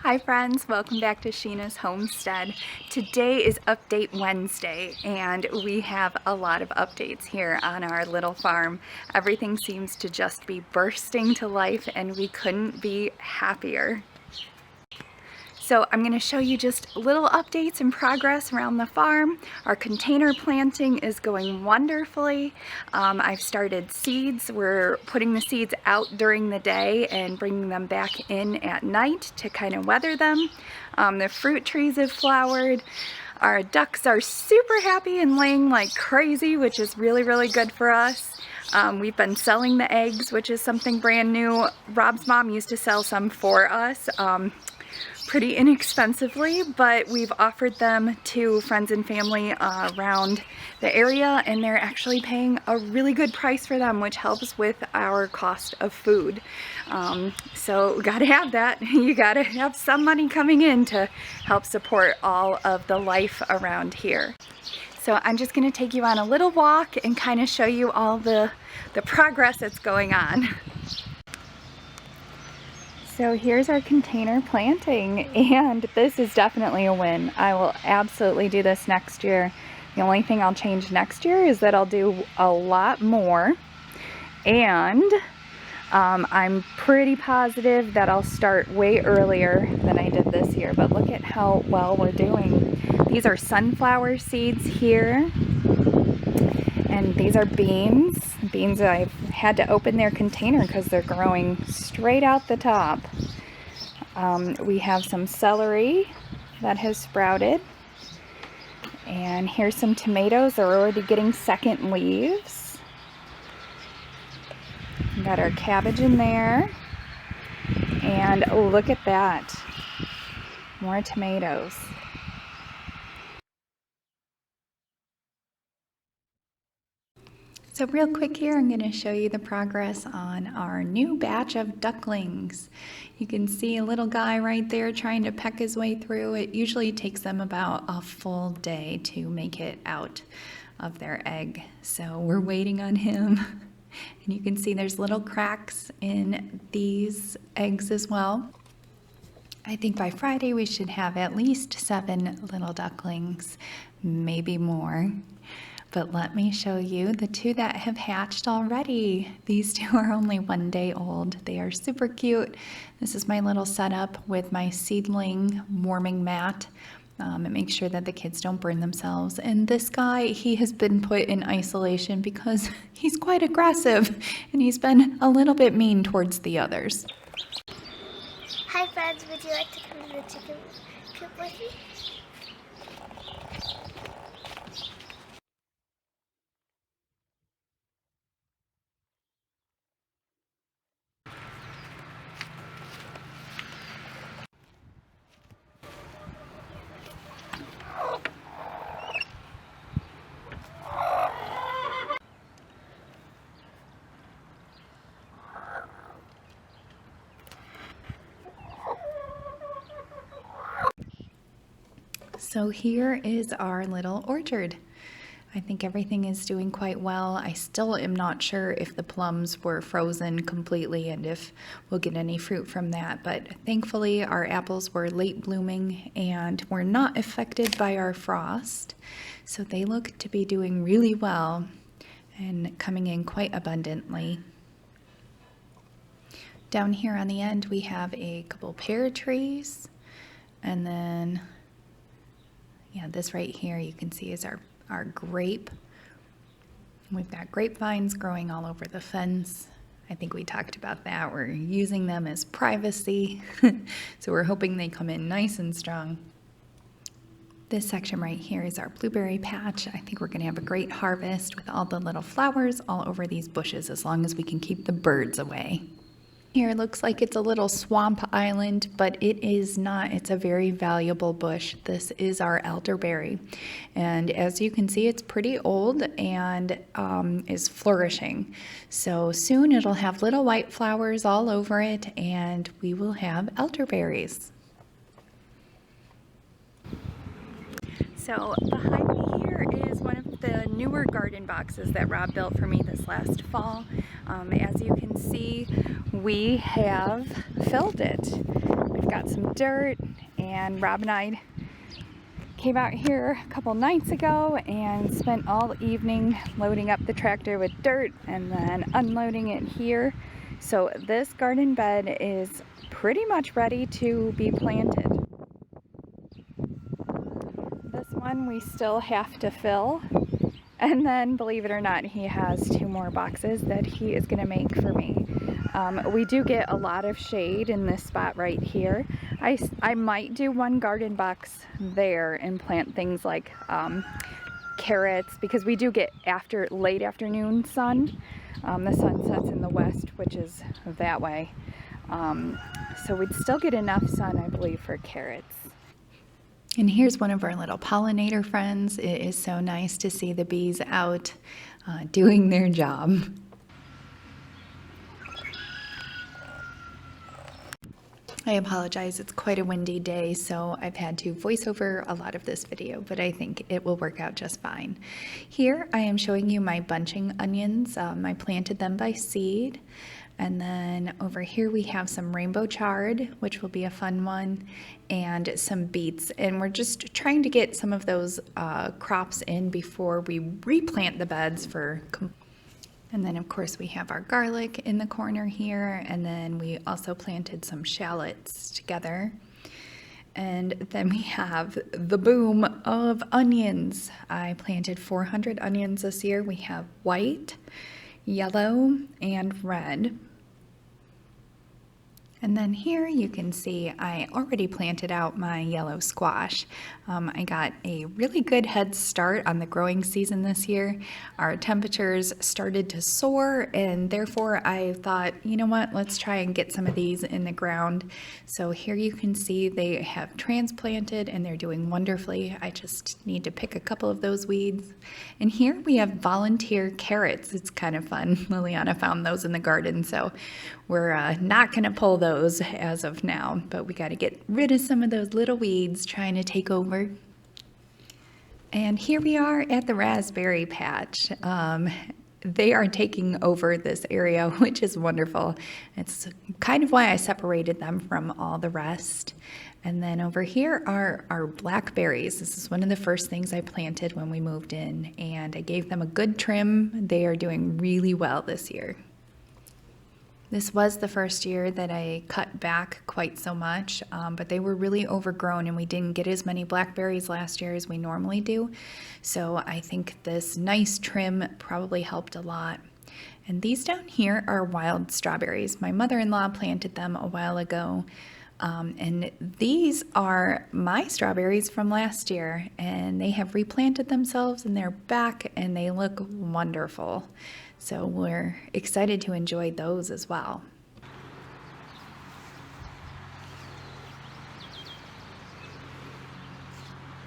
Hi friends, welcome back to Sheena's Homestead. Today is Update Wednesday and we have a lot of updates here on our little farm. Everything seems to just be bursting to life and we couldn't be happier. So I'm going to show you just little updates and progress around the farm. Our container planting is going wonderfully. I've started seeds. We're putting the seeds out during the day and bringing them back in at night to kind of weather them. The fruit trees have flowered. Our ducks are super happy and laying like crazy, which is really good for us. We've been selling the eggs, which is something brand new. Rob's mom used to sell some for us. Pretty inexpensively, but we've offered them to friends and family around the area, and they're actually paying a really good price for them, which helps with our cost of food. So we gotta have that. You gotta have some money coming in to help support all of the life around here. So I'm just gonna take you on a little walk and kind of show you all the progress that's going on. So here's our container planting, and this is definitely a win. I will absolutely do this next year. The only thing I'll change next year is that I'll do a lot more, and I'm pretty positive that I'll start way earlier than I did this year, but look at how well we're doing. These are sunflower seeds here, and these are beans. Beans, I've had to open their container because they're growing straight out the top. We have some celery that has sprouted. And here's some tomatoes. They're already getting second leaves. We got our cabbage in there. And look at that. More tomatoes. So real quick here, I'm going to show you the progress on our new batch of ducklings. You can see a little guy right there trying to peck his way through. It usually takes them about a full day to make it out of their egg. So we're waiting on him. And you can see there's little cracks in these eggs as well. I think by Friday we should have at least 7 little ducklings, maybe more. But let me show you the 2 that have hatched already. These 2 are only 1 day old. They are super cute. This is my little setup with my seedling warming mat. It makes sure that the kids don't burn themselves. And this guy, he has been put in isolation because he's quite aggressive and he's been a little bit mean towards the others. Hi friends, would you like to come to the chicken coop with me? So here is our little orchard. I think everything is doing quite well. I still am not sure if the plums were frozen completely and if we'll get any fruit from that, but thankfully our apples were late blooming and were not affected by our frost. So they look to be doing really well and coming in quite abundantly. Down here on the end we have a couple pear trees, and then this right here you can see is our grape. We've got grapevines growing all over the fence. I think we talked about that. We're using them as privacy. So we're hoping they come in nice and strong. This section right here is our blueberry patch. I think we're going to have a great harvest with all the little flowers all over these bushes, as long as we can keep the birds away. Here looks like it's a little swamp island, but it is not. It's a very valuable bush. This is our elderberry. And as you can see, it's pretty old and is flourishing. So soon it'll have little white flowers all over it, and we will have elderberries. So behind me here is one of the newer garden boxes that Rob built for me this last fall. As you can see, we have filled it. We've got some dirt, and Rob and I came out here a couple nights ago and spent all evening loading up the tractor with dirt and then unloading it here. So this garden bed is pretty much ready to be planted. This one we still have to fill, and then believe it or not, he has 2 more boxes that he is going to make for me. We do get a lot of shade in this spot right here. I might do 1 garden box there and plant things like carrots, because we do get late afternoon sun. The sun sets in the west, which is that way. So we'd still get enough sun, I believe, for carrots. And here's one of our little pollinator friends. It is so nice to see the bees out doing their job. I apologize, it's quite a windy day, so I've had to voice over a lot of this video, but I think it will work out just fine. Here I am showing you my bunching onions. I planted them by seed. And then over here we have some rainbow chard, which will be a fun one, and some beets. And we're just trying to get some of those crops in before we replant the beds for. And then of course we have our garlic in the corner here, and then we also planted some shallots together. And then we have the boom of onions. I planted 400 onions this year. We have white, yellow, and red. And then here you can see I already planted out my yellow squash. I got a really good head start on the growing season this year. Our temperatures started to soar, and therefore I thought, you know what, let's try and get some of these in the ground. So here you can see they have transplanted and they're doing wonderfully. I just need to pick a couple of those weeds. And here we have volunteer carrots. It's kind of fun. Liliana found those in the garden, so we're not going to pull those as of now, but we got to get rid of some of those little weeds trying to take over. And here we are at the raspberry patch. They are taking over this area, which is wonderful. It's kind of why I separated them from all the rest. And then over here are our blackberries. This is one of the first things I planted when we moved in, and I gave them a good trim. They are doing really well this year. This was the first year that I cut back quite so much, but they were really overgrown and we didn't get as many blackberries last year as we normally do. So I think this nice trim probably helped a lot. And these down here are wild strawberries. My mother-in-law planted them a while ago. And these are my strawberries from last year, and they have replanted themselves and they're back and they look wonderful. So we're excited to enjoy those as well.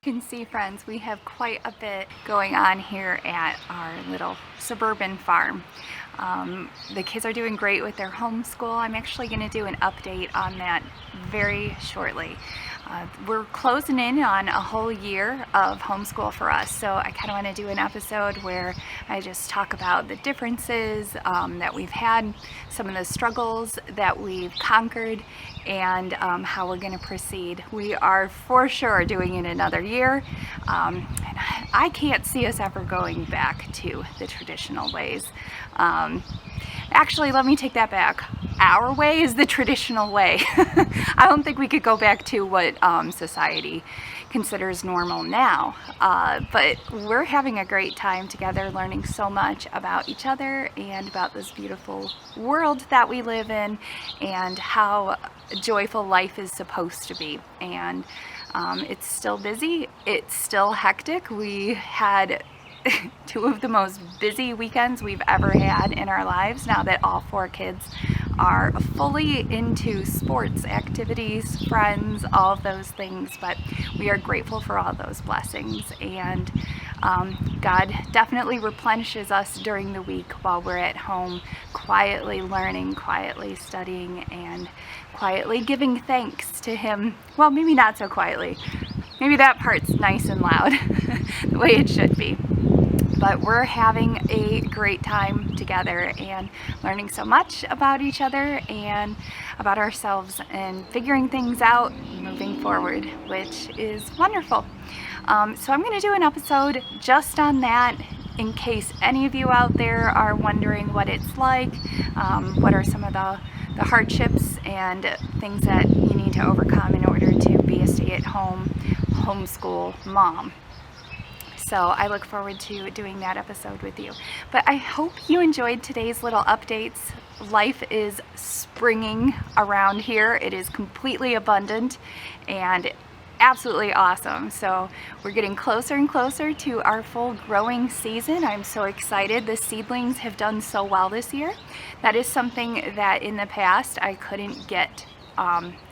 You can see, friends, we have quite a bit going on here at our little suburban farm. The kids are doing great with their homeschool. I'm actually going to do an update on that very shortly. We're closing in on a whole year of homeschool for us, so I kind of want to do an episode where I just talk about the differences that we've had, some of the struggles that we've conquered, and how we're going to proceed. We are for sure doing it another year, and I can't see us ever going back to the traditional ways. Actually, let me take that back. Our way is the traditional way. I don't think we could go back to what society considers normal now, but we're having a great time together, learning so much about each other and about this beautiful world that we live in and how joyful life is supposed to be. And it's still busy, it's still hectic. We had two of the most busy weekends we've ever had in our lives now that all 4 kids are fully into sports, activities, friends, all of those things. But we are grateful for all those blessings, and God definitely replenishes us during the week while we're at home, quietly learning, quietly studying, and quietly giving thanks to Him. Well, maybe not so quietly. Maybe that part's nice and loud, the way it should be. But we're having a great time together and learning so much about each other and about ourselves and figuring things out, moving forward, which is wonderful. So I'm going to do an episode just on that in case any of you out there are wondering what it's like, what are some of the hardships and things that you need to overcome in order to be a stay-at-home homeschool mom. So I look forward to doing that episode with you. But I hope you enjoyed today's little updates. Life is springing around here. It is completely abundant and absolutely awesome. So we're getting closer and closer to our full growing season. I'm so excited. The seedlings have done so well this year. That is something that in the past I couldn't get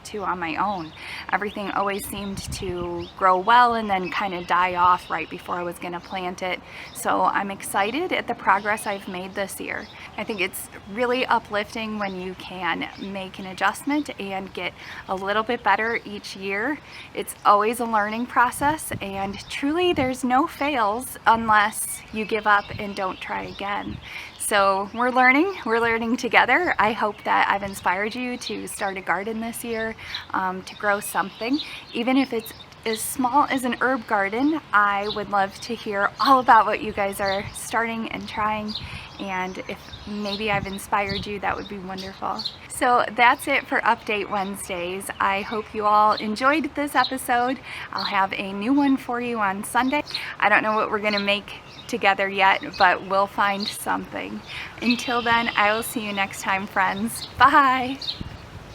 to on my own. Everything always seemed to grow well and then kind of die off right before I was going to plant it. So I'm excited at the progress I've made this year. I think it's really uplifting when you can make an adjustment and get a little bit better each year. It's always a learning process, and truly there's no fails unless you give up and don't try again. So we're learning together. I hope that I've inspired you to start a garden this year, to grow something. Even if it's as small as an herb garden, I would love to hear all about what you guys are starting and trying. And if maybe I've inspired you, that would be wonderful. So that's it for Update Wednesdays. I hope you all enjoyed this episode. I'll have a new one for you on Sunday. I don't know what we're gonna make together yet, but we'll find something. Until then, I will see you next time, friends. Bye!